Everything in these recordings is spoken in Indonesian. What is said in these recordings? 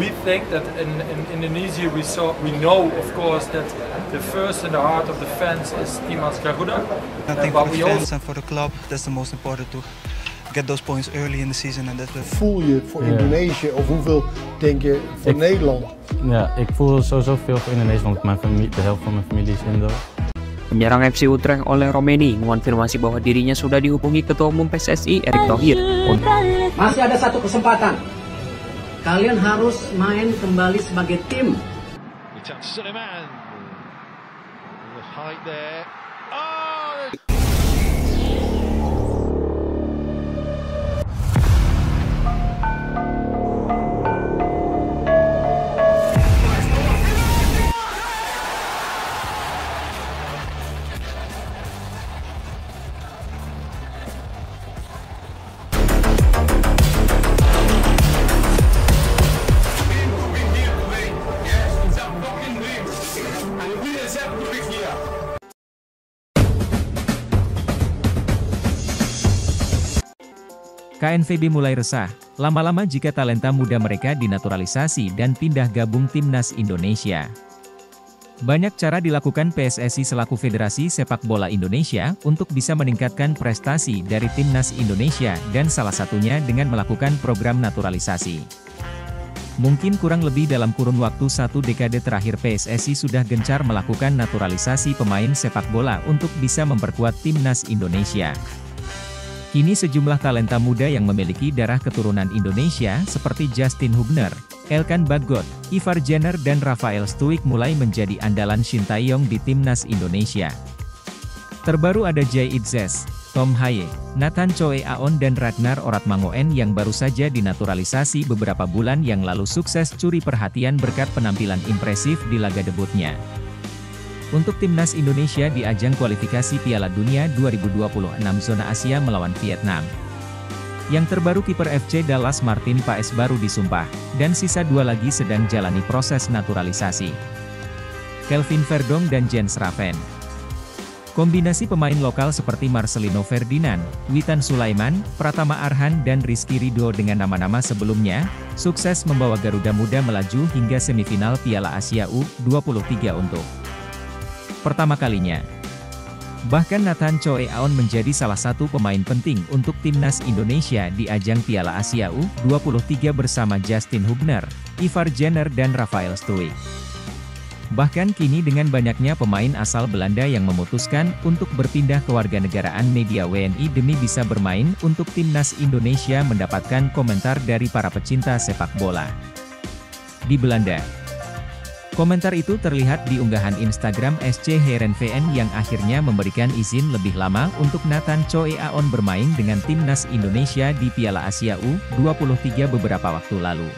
we think that in Indonesia we know of course that the first in the heart of the fans is Timnas Garuda. I think for the fans and for the club, that's the most important to get those points early in the season. And that's voel je voor Indonesië of hoeveel denk je voor Nederland? Ja, ik voel sowieso veel voor Indonesië, want de helft van mijn familie is Indo. Penyerang FC Utrecht oleh Romeni mengonfirmasi bahwa dirinya sudah dihubungi Ketua Umum PSSI Erick Thohir. Masih ada satu kesempatan. Kalian harus main kembali sebagai tim. KNVB mulai resah, lama-lama jika talenta muda mereka dinaturalisasi dan pindah gabung Timnas Indonesia. Banyak cara dilakukan PSSI selaku Federasi Sepak Bola Indonesia untuk bisa meningkatkan prestasi dari Timnas Indonesia dan salah satunya dengan melakukan program naturalisasi. Mungkin kurang lebih dalam kurun waktu 1 dekade terakhir PSSI sudah gencar melakukan naturalisasi pemain sepak bola untuk bisa memperkuat Timnas Indonesia. Kini sejumlah talenta muda yang memiliki darah keturunan Indonesia seperti Justin Hubner, Elkan Bagot, Ivar Jenner dan Rafael Struijk mulai menjadi andalan Shin Tae-yong di Timnas Indonesia. Terbaru ada Jay Itzes, Tom Haye, Nathan Choe Aon dan Ragnar Oratmangoen yang baru saja dinaturalisasi beberapa bulan yang lalu sukses curi perhatian berkat penampilan impresif di laga debutnya. Untuk Timnas Indonesia di ajang kualifikasi Piala Dunia 2026 zona Asia melawan Vietnam. Yang terbaru kiper FC Dallas Martin Paes baru disumpah, dan sisa 2 lagi sedang jalani proses naturalisasi. Kelvin Verdong dan Jens Raven. Kombinasi pemain lokal seperti Marcelino Ferdinand, Witan Sulaiman, Pratama Arhan dan Rizky Ridho dengan nama-nama sebelumnya, sukses membawa Garuda Muda melaju hingga semifinal Piala Asia U23 untuk pertama kalinya. Bahkan Nathan Choe Aon menjadi salah satu pemain penting untuk Timnas Indonesia di ajang Piala Asia U23 bersama Justin Hubner, Ivar Jenner dan Rafael Struijk. Bahkan kini dengan banyaknya pemain asal Belanda yang memutuskan untuk berpindah kewarganegaraan media WNI demi bisa bermain untuk Timnas Indonesia mendapatkan komentar dari para pecinta sepak bola di Belanda. Komentar itu terlihat di unggahan Instagram SC Heerenveen yang akhirnya memberikan izin lebih lama untuk Nathan Choe Aon bermain dengan Timnas Indonesia di Piala Asia U23 beberapa waktu lalu.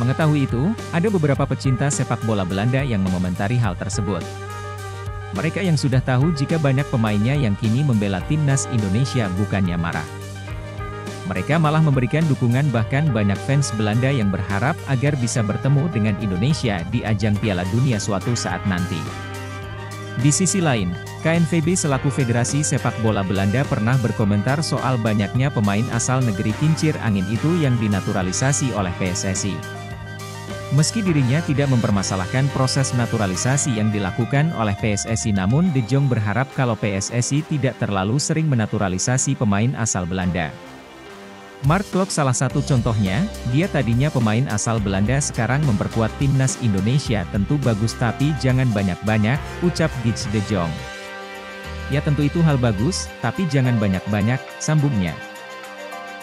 Mengetahui itu, ada beberapa pecinta sepak bola Belanda yang mengomentari hal tersebut. Mereka yang sudah tahu jika banyak pemainnya yang kini membela Timnas Indonesia bukannya marah. Mereka malah memberikan dukungan, bahkan banyak fans Belanda yang berharap agar bisa bertemu dengan Indonesia di ajang Piala Dunia suatu saat nanti. Di sisi lain, KNVB selaku Federasi Sepak Bola Belanda pernah berkomentar soal banyaknya pemain asal negeri kincir angin itu yang dinaturalisasi oleh PSSI. Meski dirinya tidak mempermasalahkan proses naturalisasi yang dilakukan oleh PSSI, namun De Jong berharap kalau PSSI tidak terlalu sering menaturalisasi pemain asal Belanda. Mark Klok salah satu contohnya, dia tadinya pemain asal Belanda sekarang memperkuat Timnas Indonesia. Tentu bagus tapi jangan banyak-banyak, ucap Gits De Jong. Ya tentu itu hal bagus, tapi jangan banyak-banyak, sambungnya.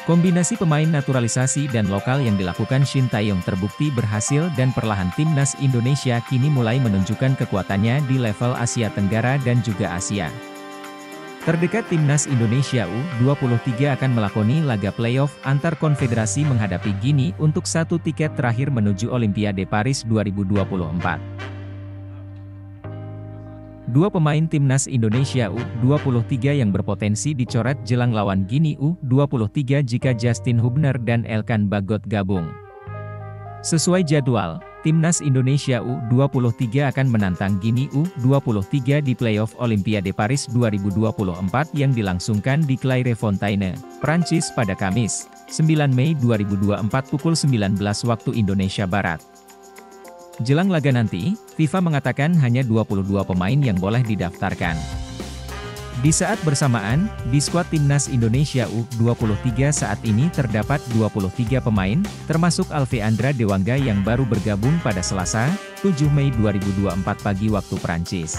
Kombinasi pemain naturalisasi dan lokal yang dilakukan Shin Tae-yong terbukti berhasil dan perlahan Timnas Indonesia kini mulai menunjukkan kekuatannya di level Asia Tenggara dan juga Asia. Terdekat Timnas Indonesia U23 akan melakoni laga playoff antar konfederasi menghadapi Guinea untuk 1 tiket terakhir menuju Olimpiade Paris 2024. Dua pemain Timnas Indonesia U23 yang berpotensi dicoret jelang lawan Guinea U23 jika Justin Hubner dan Elkan Bagot gabung. Sesuai jadwal, Timnas Indonesia U23 akan menantang Guinea U23 di playoff Olimpiade Paris 2024 yang dilangsungkan di Clairefontaine, Prancis pada Kamis, 9 Mei 2024 pukul 19 waktu Indonesia Barat. Jelang laga nanti, FIFA mengatakan hanya 22 pemain yang boleh didaftarkan. Di saat bersamaan, di skuad timnas Indonesia U23 saat ini terdapat 23 pemain, termasuk Alveandra Dewangga yang baru bergabung pada Selasa, 7 Mei 2024 pagi waktu Perancis.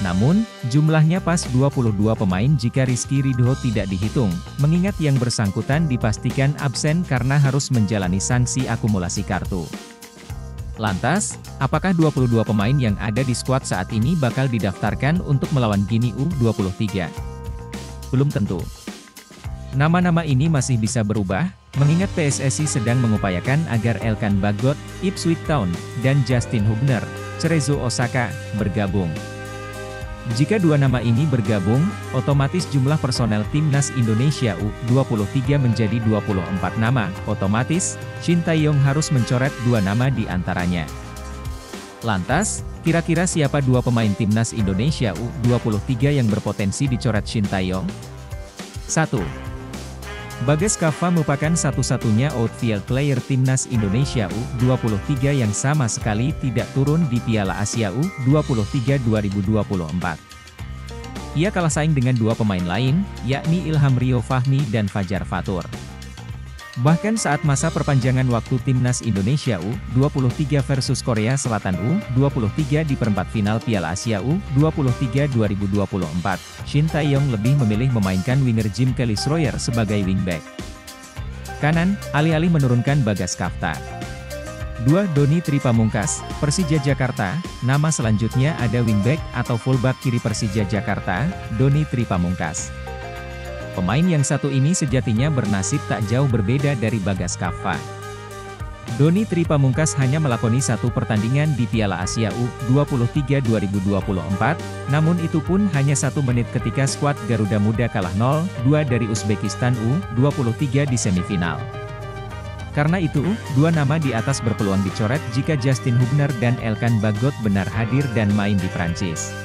Namun, jumlahnya pas 22 pemain jika Rizky Ridho tidak dihitung, mengingat yang bersangkutan dipastikan absen karena harus menjalani sanksi akumulasi kartu. Lantas, apakah 22 pemain yang ada di skuad saat ini bakal didaftarkan untuk melawan Guinea U23? Belum tentu. Nama-nama ini masih bisa berubah, mengingat PSSI sedang mengupayakan agar Elkan Bagot, Ipswich Town, dan Justin Hubner, Cerezo Osaka, bergabung. Jika dua nama ini bergabung, otomatis jumlah personel timnas Indonesia U23 menjadi 24 nama, otomatis, Shin Tae-yong harus mencoret 2 nama di antaranya. Lantas, kira-kira siapa 2 pemain timnas Indonesia U23 yang berpotensi dicoret Shin Tae-yong? 1. Bagas Kava merupakan satu-satunya outfield player timnas Indonesia U23 yang sama sekali tidak turun di Piala Asia U23 2024. Ia kalah saing dengan 2 pemain lain, yakni Ilham Rio Fahmi dan Fajar Fatur. Bahkan saat masa perpanjangan waktu timnas Indonesia U23 versus Korea Selatan U23 di perempat final Piala Asia U23 2024, Shin Tae-yong lebih memilih memainkan winger Jim Kelly-Sroyer sebagai wingback kanan, alih-alih menurunkan Bagas Kava. 2. Doni Tripamungkas, Persija Jakarta. Nama selanjutnya ada wingback atau fullback kiri Persija Jakarta, Doni Tripamungkas. Pemain yang satu ini sejatinya bernasib tak jauh berbeda dari Bagas Kava. Doni Tripamungkas hanya melakoni 1 pertandingan di Piala Asia U23 2024, namun itu pun hanya 1 menit ketika skuad Garuda Muda kalah 0-2 dari Uzbekistan U23 di semifinal. Karena itu, 2 nama di atas berpeluang dicoret jika Justin Hubner dan Elkan Bagot benar hadir dan main di Prancis.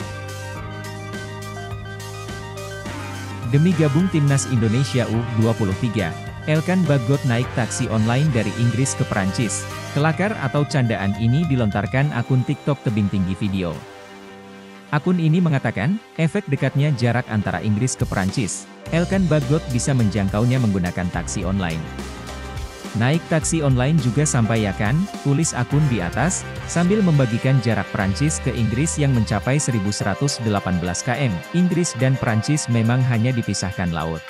Demi gabung timnas Indonesia U23, Elkan Bagot naik taksi online dari Inggris ke Prancis. Kelakar atau candaan ini dilontarkan akun TikTok tebing tinggi video. Akun ini mengatakan, efek dekatnya jarak antara Inggris ke Prancis, Elkan Bagot bisa menjangkaunya menggunakan taksi online. Naik taksi online juga sampai ya kan, tulis akun di atas, sambil membagikan jarak Prancis ke Inggris yang mencapai 1118 km. Inggris dan Prancis memang hanya dipisahkan laut.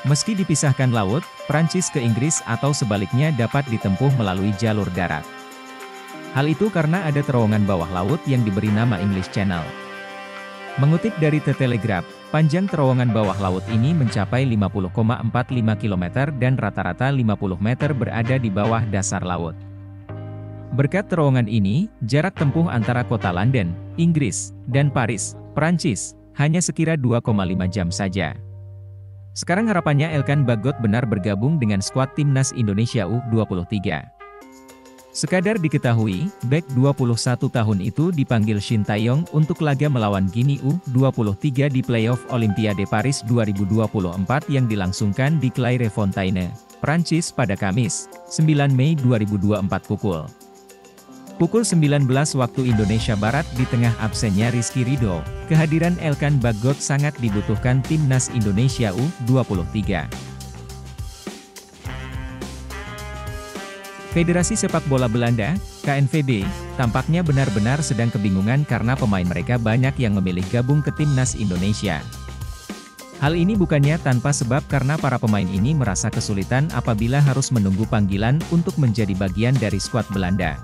Meski dipisahkan laut, Prancis ke Inggris atau sebaliknya dapat ditempuh melalui jalur darat. Hal itu karena ada terowongan bawah laut yang diberi nama English Channel. Mengutip dari The Telegraph, panjang terowongan bawah laut ini mencapai 50,45 km dan rata-rata 50 meter berada di bawah dasar laut. Berkat terowongan ini, jarak tempuh antara kota London, Inggris, dan Paris, Prancis, hanya sekira 2,5 jam saja. Sekarang harapannya Elkan Bagot benar bergabung dengan skuad timnas Indonesia U23. Sekadar diketahui, bek 21 tahun itu dipanggil Shin Tae-yong untuk laga melawan Guinea U23 di playoff Olimpiade Paris 2024 yang dilangsungkan di Clairefontaine, Prancis pada Kamis, 9 Mei 2024 pukul 19 waktu Indonesia Barat. Di tengah absennya Rizky Ridho, kehadiran Elkan Bagot sangat dibutuhkan timnas Indonesia U23. Federasi Sepak Bola Belanda, KNVB, tampaknya benar-benar sedang kebingungan karena pemain mereka banyak yang memilih gabung ke timnas Indonesia. Hal ini bukannya tanpa sebab karena para pemain ini merasa kesulitan apabila harus menunggu panggilan untuk menjadi bagian dari skuad Belanda.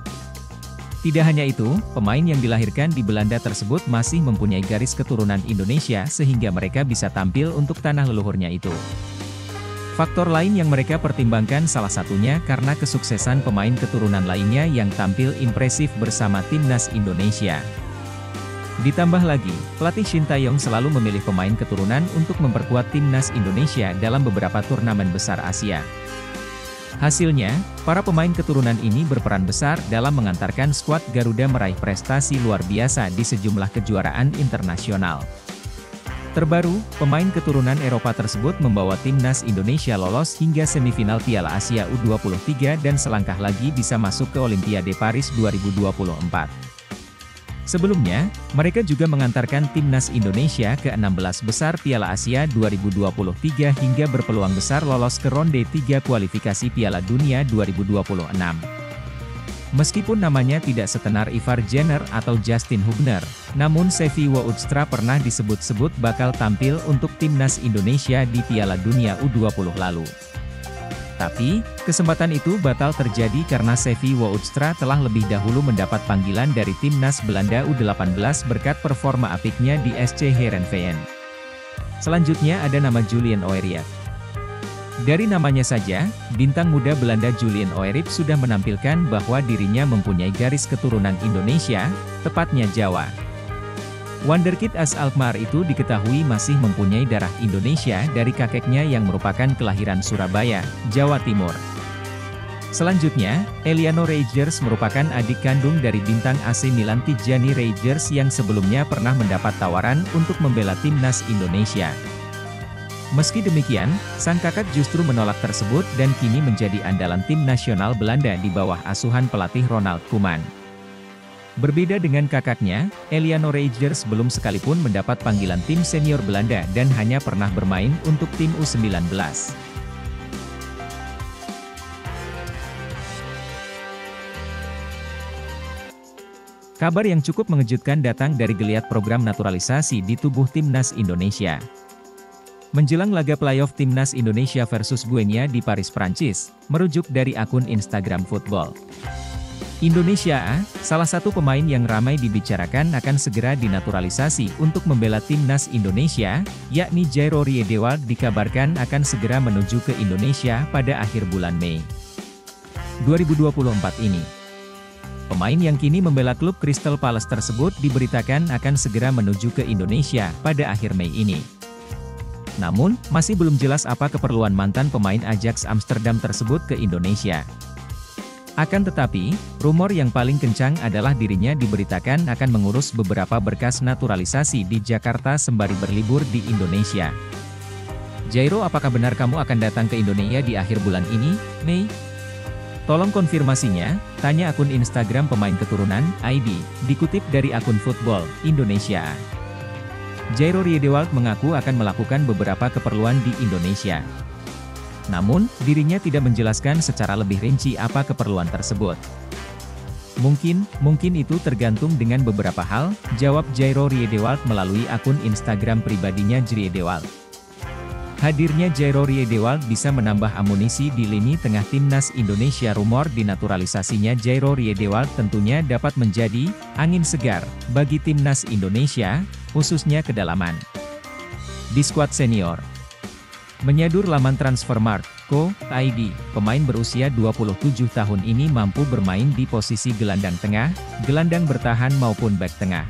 Tidak hanya itu, pemain yang dilahirkan di Belanda tersebut masih mempunyai garis keturunan Indonesia sehingga mereka bisa tampil untuk tanah leluhurnya itu. Faktor lain yang mereka pertimbangkan salah satunya karena kesuksesan pemain keturunan lainnya yang tampil impresif bersama timnas Indonesia. Ditambah lagi, pelatih Shin Tae-yong selalu memilih pemain keturunan untuk memperkuat timnas Indonesia dalam beberapa turnamen besar Asia. Hasilnya, para pemain keturunan ini berperan besar dalam mengantarkan skuad Garuda meraih prestasi luar biasa di sejumlah kejuaraan internasional. Terbaru, pemain keturunan Eropa tersebut membawa timnas Indonesia lolos hingga semifinal Piala Asia U23 dan selangkah lagi bisa masuk ke Olimpiade Paris 2024. Sebelumnya, mereka juga mengantarkan timnas Indonesia ke 16 besar Piala Asia 2023 hingga berpeluang besar lolos ke ronde 3 kualifikasi Piala Dunia 2026. Meskipun namanya tidak setenar Ivar Jenner atau Justin Hubner, namun Xavi Woudstra pernah disebut-sebut bakal tampil untuk timnas Indonesia di Piala Dunia U20 lalu. Tapi, kesempatan itu batal terjadi karena Xavi Woudstra telah lebih dahulu mendapat panggilan dari timnas Belanda U18 berkat performa apiknya di SC Heerenveen. Selanjutnya ada nama Julian Oeriat. Dari namanya saja, bintang muda Belanda Julian Oeriat sudah menampilkan bahwa dirinya mempunyai garis keturunan Indonesia, tepatnya Jawa. Wonderkid AS Alkmaar itu diketahui masih mempunyai darah Indonesia dari kakeknya yang merupakan kelahiran Surabaya, Jawa Timur. Selanjutnya, Eliano Reijers merupakan adik kandung dari bintang AC Milan Tijjani Reijers yang sebelumnya pernah mendapat tawaran untuk membela timnas Indonesia. Meski demikian, sang kakak justru menolak tersebut dan kini menjadi andalan tim nasional Belanda di bawah asuhan pelatih Ronald Koeman. Berbeda dengan kakaknya, Eliano Reijers belum sekalipun mendapat panggilan tim senior Belanda dan hanya pernah bermain untuk tim U19. Kabar yang cukup mengejutkan datang dari geliat program naturalisasi di tubuh timnas Indonesia. Menjelang laga playoff timnas Indonesia versus Guinea di Paris, Prancis, merujuk dari akun Instagram Football Indonesia A, salah satu pemain yang ramai dibicarakan akan segera dinaturalisasi untuk membela timnas Indonesia, yakni Jairo Riedewald dikabarkan akan segera menuju ke Indonesia pada akhir bulan Mei 2024 ini. Pemain yang kini membela klub Crystal Palace tersebut diberitakan akan segera menuju ke Indonesia pada akhir Mei ini. Namun, masih belum jelas apa keperluan mantan pemain Ajax Amsterdam tersebut ke Indonesia. Akan tetapi, rumor yang paling kencang adalah dirinya diberitakan akan mengurus beberapa berkas naturalisasi di Jakarta sembari berlibur di Indonesia. Jairo, apakah benar kamu akan datang ke Indonesia di akhir bulan ini, Mei? Tolong konfirmasinya, tanya akun Instagram pemain keturunan, ID, dikutip dari akun Football Indonesia. Jairo Riedewald mengaku akan melakukan beberapa keperluan di Indonesia. Namun, dirinya tidak menjelaskan secara lebih rinci apa keperluan tersebut. Mungkin itu tergantung dengan beberapa hal, jawab Jairo Riedewald melalui akun Instagram pribadinya Riedewald. Hadirnya Jairo Riedewald bisa menambah amunisi di lini tengah timnas Indonesia. Rumor dinaturalisasinya Jairo Riedewald tentunya dapat menjadi angin segar bagi timnas Indonesia, khususnya kedalaman di skuad senior. Menyadur laman Transfermarkt.co.id, pemain berusia 27 tahun ini mampu bermain di posisi gelandang tengah, gelandang bertahan maupun bek tengah.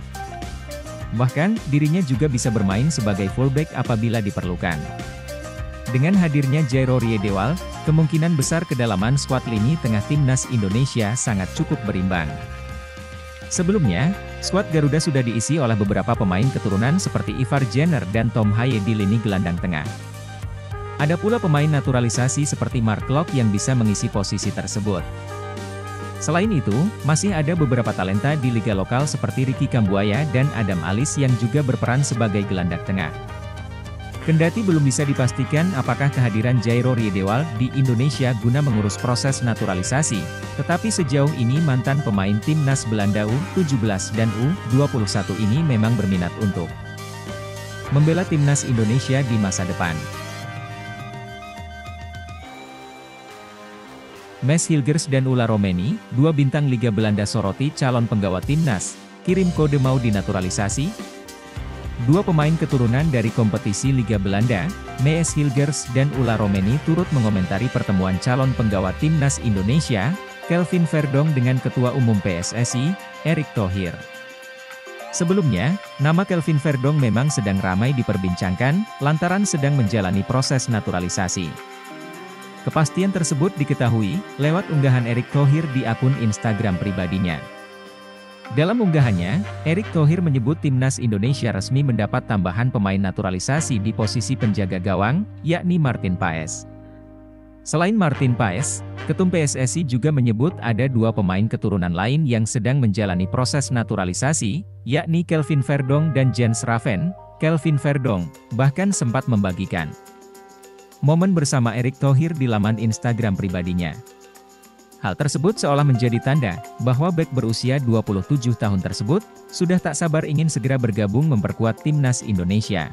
Bahkan, dirinya juga bisa bermain sebagai fullback apabila diperlukan. Dengan hadirnya Jairo Riedewald, kemungkinan besar kedalaman skuad lini tengah timnas Indonesia sangat cukup berimbang. Sebelumnya, skuad Garuda sudah diisi oleh beberapa pemain keturunan seperti Ivar Jenner dan Tom Haye di lini gelandang tengah. Ada pula pemain naturalisasi seperti Mark Locke yang bisa mengisi posisi tersebut. Selain itu, masih ada beberapa talenta di liga lokal seperti Ricky Kambuaya dan Adam Alis yang juga berperan sebagai gelandang tengah. Kendati belum bisa dipastikan apakah kehadiran Jairo Riedewald di Indonesia guna mengurus proses naturalisasi, tetapi sejauh ini mantan pemain timnas Belanda U17 dan U21 ini memang berminat untuk membela timnas Indonesia di masa depan. Mads Hilgers dan Ola Romani, dua bintang Liga Belanda soroti calon penggawa timnas, kirim kode mau dinaturalisasi. Dua pemain keturunan dari kompetisi Liga Belanda, Mads Hilgers dan Ola Romani turut mengomentari pertemuan calon penggawa timnas Indonesia, Kelvin Verdonk dengan Ketua Umum PSSI, Erick Thohir. Sebelumnya, nama Kelvin Verdonk memang sedang ramai diperbincangkan, lantaran sedang menjalani proses naturalisasi. Kepastian tersebut diketahui lewat unggahan Erick Thohir di akun Instagram pribadinya. Dalam unggahannya, Erick Thohir menyebut timnas Indonesia resmi mendapat tambahan pemain naturalisasi di posisi penjaga gawang, yakni Martin Paes. Selain Martin Paes, Ketum PSSI juga menyebut ada 2 pemain keturunan lain yang sedang menjalani proses naturalisasi, yakni Kelvin Verdong dan Jens Raven. Kelvin Verdong bahkan sempat membagikan momen bersama Erick Thohir di laman Instagram pribadinya. Hal tersebut seolah menjadi tanda bahwa bek berusia 27 tahun tersebut sudah tak sabar ingin segera bergabung memperkuat timnas Indonesia.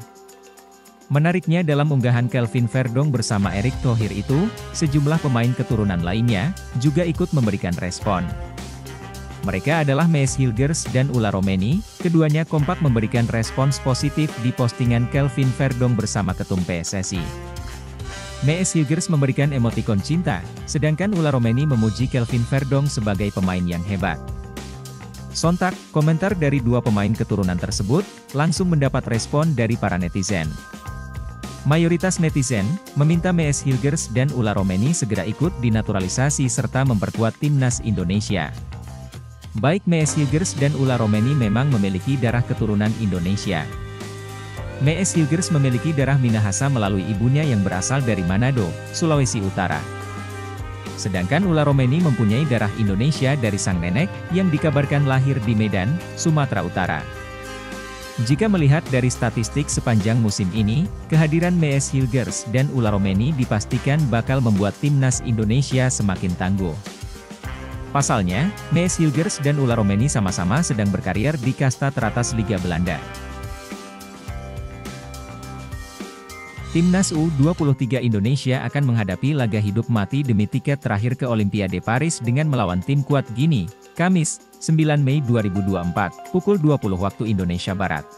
Menariknya dalam unggahan Kelvin Verdong bersama Erick Thohir itu, sejumlah pemain keturunan lainnya juga ikut memberikan respon. Mereka adalah Mees Hilgers dan Ulla Romeni, keduanya kompak memberikan respons positif di postingan Kelvin Verdong bersama Ketum PSSI. Mees Hilgers memberikan emotikon cinta, sedangkan Ulla Romeni memuji Kelvin Verdong sebagai pemain yang hebat. Sontak, komentar dari 2 pemain keturunan tersebut, langsung mendapat respon dari para netizen. Mayoritas netizen, meminta Mees Hilgers dan Ulla Romeni segera ikut dinaturalisasi serta memperkuat timnas Indonesia. Baik Mees Hilgers dan Ulla Romeni memang memiliki darah keturunan Indonesia. Mees Hilgers memiliki darah Minahasa melalui ibunya yang berasal dari Manado, Sulawesi Utara. Sedangkan Ulla Romeni mempunyai darah Indonesia dari sang nenek, yang dikabarkan lahir di Medan, Sumatera Utara. Jika melihat dari statistik sepanjang musim ini, kehadiran Mees Hilgers dan Ulla Romeni dipastikan bakal membuat timnas Indonesia semakin tangguh. Pasalnya, Mees Hilgers dan Ulla Romeni sama-sama sedang berkarir di kasta teratas Liga Belanda. Timnas U23 Indonesia akan menghadapi laga hidup mati demi tiket terakhir ke Olimpiade Paris dengan melawan tim kuat Guinea, Kamis, 9 Mei 2024, pukul 20 waktu Indonesia Barat.